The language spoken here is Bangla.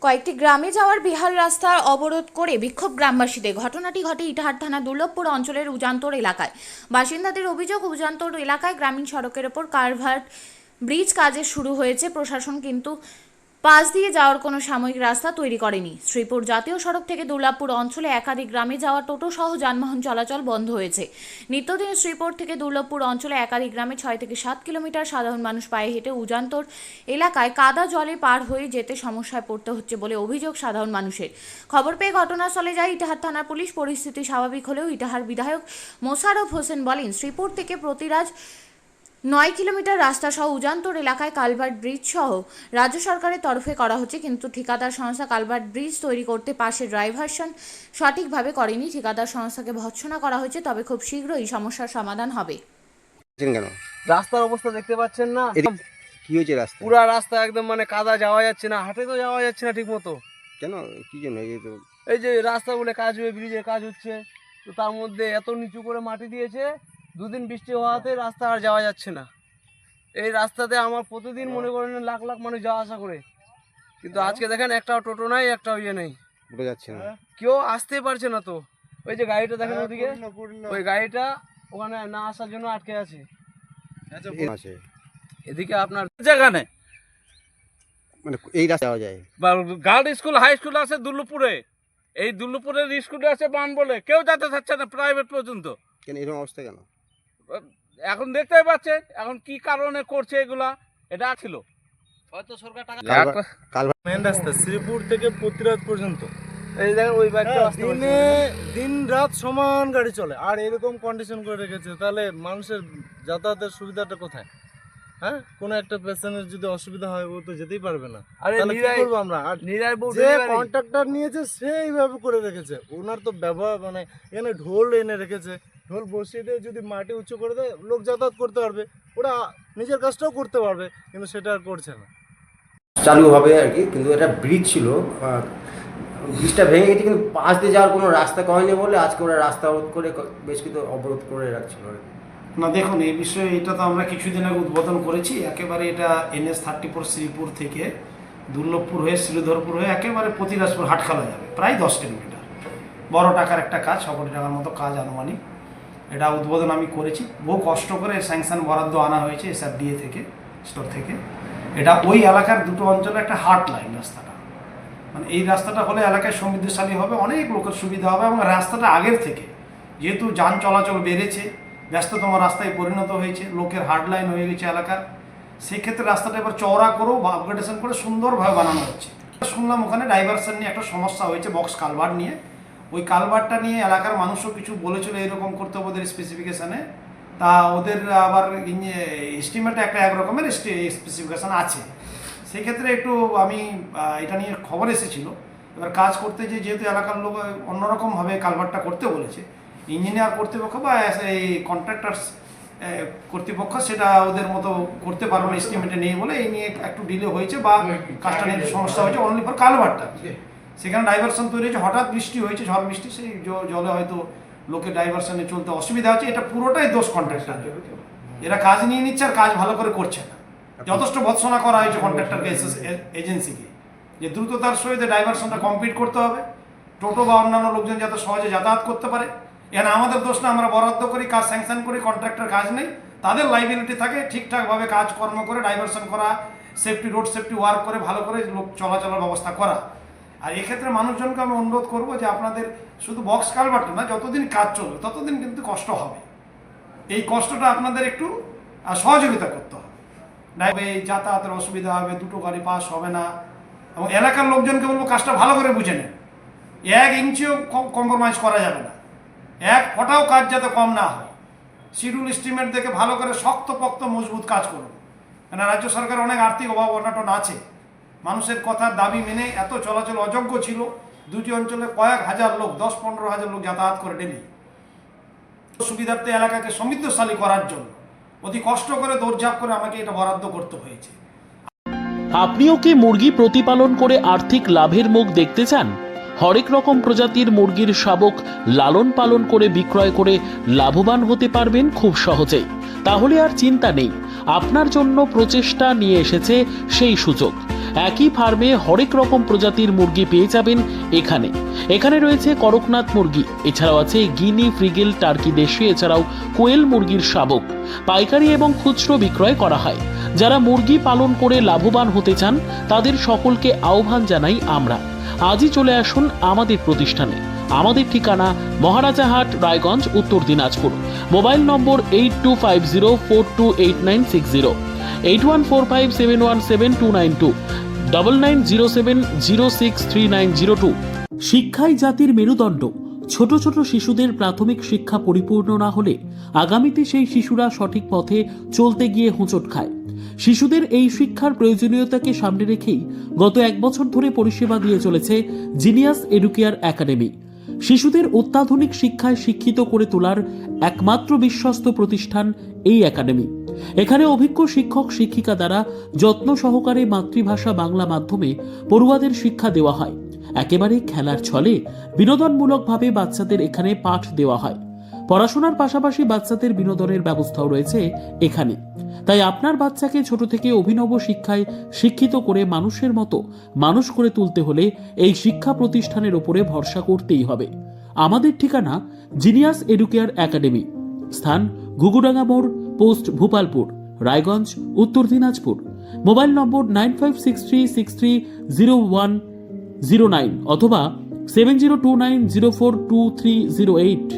কয়েকটি গ্রামে যাওয়ার বেহাল রাস্তা অবরোধ করে বিক্ষোভ গ্রামবাসীদের। ঘটনাটি ঘটে ইটাহার থানা দুর্লভপুর অঞ্চলের উজান্তর এলাকায়। বাসিন্দাদের অভিযোগ, উজান্তর এলাকায় গ্রামীণ সড়কের ওপর কালভার্ট ব্রিজ কাজে শুরু হয়েছে, প্রশাসন কিন্তু পাশ দিয়ে যাওয়ার কোনো সাময়িক রাস্তা তৈরি করেনি। শ্রীপুর জাতীয় সড়ক থেকে দুর্লভপুর অঞ্চলে একাধিক গ্রামে যাওয়া টোটো সহ যানবাহন চলাচল বন্ধ হয়েছে। নিত্যদিন শ্রীপুর থেকে দুর্লভপুর অঞ্চলে একাধিক গ্রামে 6 থেকে 7 কিলোমিটার সাধারণ মানুষ পায়ে হেঁটে উজান্তর এলাকায় কাদা জলে পার হয়ে যেতে সমস্যায় পড়তে হচ্ছে বলে অভিযোগ সাধারণ মানুষের। খবর পেয়ে ঘটনাস্থলে যায় ইটাহার থানার পুলিশ। পরিস্থিতি স্বাভাবিক হলেও ইটাহার বিধায়ক মোশাররফ হোসেন বলেন, শ্রীপুর থেকে প্রতিরাজ 9 কিলোমিটার রাস্তা সহ উজান্তর এলাকায় কালভার্ট ব্রিজ সহ রাজ্য সরকারের তরফে করা হচ্ছে, কিন্তু ঠিকাদার সংস্থা কালভার্ট ব্রিজ তৈরি করতে পাশের ডাইভারশন সঠিকভাবে করেনি। ঠিকাদার সংস্থাকে ভৎসনা করা হয়েছে, তবে খুব শীঘ্রই সমস্যার সমাধান হবে। কেন রাস্তার অবস্থা দেখতে পাচ্ছেন না? কি হয়েছে রাস্তা? পুরা রাস্তা একদম মানে কাদা, যাওয়া যাচ্ছে না, হাঁটে তো যাওয়া যাচ্ছে না ঠিক মতো। কেন, কি জন্য? এই যে রাস্তা বলে কাজ হয়ে ব্রিজের কাজ হচ্ছে, তো তার মধ্যে এত নিচু করে মাটি দিয়েছে, দুদিন বৃষ্টি হওয়াতে রাস্তা আর যাওয়া যাচ্ছে না। এই রাস্তাতে আমার প্রতিদিন মনে করেন লাখ লাখ মানুষ যাওয়া আসা করে, কিন্তু আজকে দেখেন একটাও টোটো নাই, একটাও ইয়ে নেই, বোঝা যাচ্ছে না, কেউ আসতে পারছে না। তো ওই যে গাড়িটা দেখেন ওদিকে, ওই গাড়িটা ওখানে না আসার জন্য আটকে আছে। এদিকে আপনার যেখানে মানে এই রাস্তা যাওয়া যায়? গার্লস স্কুল, হাই স্কুল আছে দুর্লভপুরে, এই দুর্লভপুরের স্কুলে আছে বান বলে, কেউ যেতে চাচ্ছে না প্রাইভেট পর্যন্ত। কেন এরকম অবস্থা কেন? এখন দেখতেই পাচ্ছেন এখন কি কারণে করছে এগুলা। এটা ছিল হয়তো সরকার টাকা মেন রাস্তা শ্রীপুর থেকে প্রতিরাজ পর্যন্ত এই দেখেন ওই বাইকটা দিনে দিন রাত সমান গাড়ি চলে, আর এরকম কন্ডিশন করে রেখেছে, তাহলে মানুষের যাতায়াতের সুবিধাটা কোথায়? হ্যাঁ, কোনো একটা পেশেন্টের যদি অসুবিধা হয় ও তো যেতেই পারবে না, তাহলে কি করবো আমরা? আর যে কন্ট্রাক্টর নিয়েছে সে এইভাবে করে রেখেছে, ওনার তো ব্যবহার মানে এখানে ঢোল এনে রেখেছে, ঢোল বসিয়ে দিয়ে যদি মাটি উঁচু করে দেয় লোক যাতায়াত করতে পারবে, ওরা নিজের কাজটাও করতে পারবে, কিন্তু সেটা আর করছে না। চালু হবে আর কি, কিন্তু এটা ব্রিজ ছিল, ব্রিজটা ভেঙে গেছে, কিন্তু পাশ দিয়ে যাওয়ার কোনো রাস্তা হয়নি বলে আজকে ওরা রাস্তা অবরোধ করে বেশ কিছু অবরোধ করে রাখছিল আর কি। না দেখুন, এই বিষয়ে এটা তো আমরা কিছুদিন আগে উদ্বোধন করেছি। একেবারে এটা NH-34 শ্রীপুর থেকে দুর্লভপুর হয়ে শ্রীধরপুর হয়ে একেবারে প্রতিরাজপুর হাটখালা যাবে, প্রায় 10 কিলোমিটার। বড় টাকার একটা কাজ, 6 কোটি টাকার মতো কাজ আনুমানিক। এটা উদ্বোধন আমি করেছি, বহু কষ্ট করে স্যাংশন বরাদ্দ আনা হয়েছে SRDA থেকে, স্টোর থেকে। এটা ওই এলাকার দুটো অঞ্চলে একটা হার্ট লাইন রাস্তাটা, মানে এই রাস্তাটা হলে এলাকায় সমৃদ্ধশালী হবে, অনেক লোকের সুবিধা হবে। এবং রাস্তাটা আগের থেকে যেহেতু যান চলাচল বেড়েছে, ব্যস্ততম রাস্তায় পরিণত হয়েছে, লোকের হার্ড লাইন হয়ে গেছে এলাকার, সেক্ষেত্রে রাস্তাটা এবার চওড়া করেও বা আপগ্রেডেশন করে সুন্দরভাবে বানানো হচ্ছে। শুনলাম ওখানে ডাইভারশন নিয়ে একটা সমস্যা হয়েছে, বক্স কালভার্ট নিয়ে। ওই কালভার্টটা নিয়ে এলাকার মানুষও কিছু বলেছিল এরকম করতে হবে ওদের স্পেসিফিকেশানে। তা ওদের আবার এস্টিমেটে একটা একরকমের স্পেসিফিকেশান আছে, সেক্ষেত্রে একটু আমি এটা নিয়ে খবর এসেছিল। এবার কাজ করতে যেহেতু এলাকার লোক অন্যরকমভাবে কালভার্টটা করতে বলেছে, ইঞ্জিনিয়ার কর্তৃপক্ষ বা এই কন্ট্রাক্টার্স কর্তৃপক্ষ সেটা ওদের মতো করতে পারবে না, এস্টিমেটে নেই বলে এই নিয়ে একটু ডিলে হয়েছে বা কাজটা নিয়ে সমস্যা হয়েছে। অনলি ফর কালভার্টটা সেখানে ডাইভারশন তৈরি হয়েছে, হঠাৎ বৃষ্টি হয়েছে, ঝড় বৃষ্টি, সেই জলে হয়তো লোকের ডাইভারশনে চলতে অসুবিধা হচ্ছে। এটা পুরোটাই দোষ কন্ট্রাক্টর, এরা কাজ নিয়ে নিচ্ছে আর কাজ ভালো করে করছে না। যথেষ্ট ভৎসনা করা হয়েছে কন্ট্রাক্টরকে, এজেন্সিকে, যে দ্রুততার সহিত ডাইভারশনটা কমপ্লিট করতে হবে, টোটো বা অন্যান্য লোকজন যাতে সহজে যাতায়াত করতে পারে। এখানে আমাদের দোষ না, আমরা বরাদ্দ করি, কাজ স্যাংশন করি, কন্ট্রাক্টর কাজ নেই, তাদের লাইবিলিটি থাকে ঠিকঠাকভাবে কাজকর্ম করে ডাইভারশন করা, সেফটি রোড সেফটি ওয়ার্ক করে ভালো করে লোক চলাচলের ব্যবস্থা করা। আর এক্ষেত্রে মানুষজনকে আমি অনুরোধ করব যে আপনাদের শুধু বক্স কালভার্ট না, যতদিন কাজ চলবে ততদিন কিন্তু কষ্ট হবে, এই কষ্টটা আপনাদের একটু সহযোগিতা করতে হবে। যাতায়াতের অসুবিধা হবে, দুটো গাড়ি পাস হবে না, এবং এলাকার লোকজনকে বলবো কাজটা ভালো করে বুঝে নেন, 1 ইঞ্চিও কম্প্রোমাইজ করা যাবে না, 1 ফোঁটাও কাজ যাতে কম না হয়। শিডিউল এস্টিমেট দেখে ভালো করে শক্তপোক্ত মজবুত কাজ করুন, কেন রাজ্য সরকারের অনেক আর্থিক অভাব অনটন আছে। মানুষের কথার দাবি মেনে এত চলাচল অযোগ্য ছিল, দুটি অঞ্চলে কয়েক হাজার লোক, 10-15 হাজার লোক যাতায়াত করে ডেলি। সুবিধার্থে এলাকাকে সমৃদ্ধশালী করার জন্য অতি কষ্ট করে দৌড়ঝাঁপ করে আমাকে এটা বরাদ্দ করতে হয়েছে। আপনিও কি মুরগি প্রতিপালন করে আর্থিক লাভের মুখ দেখতে চান? হরেক রকম প্রজাতির মুরগির শাবক লালন পালন করে বিক্রয় করে লাভবান হতে পারবেন খুব সহজেই। তাহলে আর চিন্তা নেই, আপনার জন্য প্রচেষ্টা নিয়ে এসেছে সেই সুযোগ। একই ফার্মে হরেক রকম প্রজাতির মুরগি পেয়ে যাবেন এখানে। এখানে রয়েছে করকনাথ মুরগি, এছাড়াও আছে গিনি, ফ্রিগেল, টার্কি দেশি, এছাড়াও কোয়েল মুরগির শাবক। পাইকারি এবং খুচরো বিক্রয় করা হয়। যারা মুরগি পালন করে লাভবান হতে চান তাদের সকলকে আহ্বান জানাই আমরা। আজই চলে আসুন আমাদের প্রতিষ্ঠানে। আমাদের ঠিকানা মহারাজাহাট, রায়গঞ্জ, উত্তর দিনাজপুর। মোবাইল নম্বর 8250428960, 8145717292, 9907063902। শিক্ষাই জাতির মেরুদণ্ড। ছোট ছোট শিশুদের প্রাথমিক শিক্ষা পরিপূর্ণ না হলে আগামীতে সেই শিশুরা সঠিক পথে চলতে গিয়ে হোঁচট খায়। শিশুদের এই শিক্ষার প্রয়োজনীয়তাকে সামনে রেখেই গত 1 বছর ধরে পরিষেবা দিয়ে চলেছে জিনিয়াস এডুকেয়ার একাডেমি। শিশুদের অত্যাধুনিক শিক্ষায় শিক্ষিত করে তোলার একমাত্র বিশ্বস্ত প্রতিষ্ঠান এই একাডেমি। এখানে অভিজ্ঞ শিক্ষক শিক্ষিকা দ্বারা যত্ন সহকারে মাতৃভাষা বাংলা মাধ্যমে পড়ুয়াদের শিক্ষা দেওয়া হয়। একেবারে খেলার ছলে বিনোদনমূলকভাবে বাচ্চাদের এখানে পাঠ দেওয়া হয়। পড়াশোনার পাশাপাশি বাচ্চাদের বিনোদনের ব্যবস্থাও রয়েছে এখানে। তাই আপনার বাচ্চাকে ছোট থেকে অভিনব শিক্ষায় শিক্ষিত করে মানুষের মতো মানুষ করে তুলতে হলে এই শিক্ষা প্রতিষ্ঠানের উপরে ভরসা করতেই হবে। আমাদের ঠিকানা জিনিয়াস এডুকেয়ার একাডেমি, স্থান ঘুঘুডাঙ্গা মোড়, পোস্ট ভূপালপুর, রায়গঞ্জ, উত্তর দিনাজপুর। মোবাইল নম্বর 9563630109 অথবা 7029042308।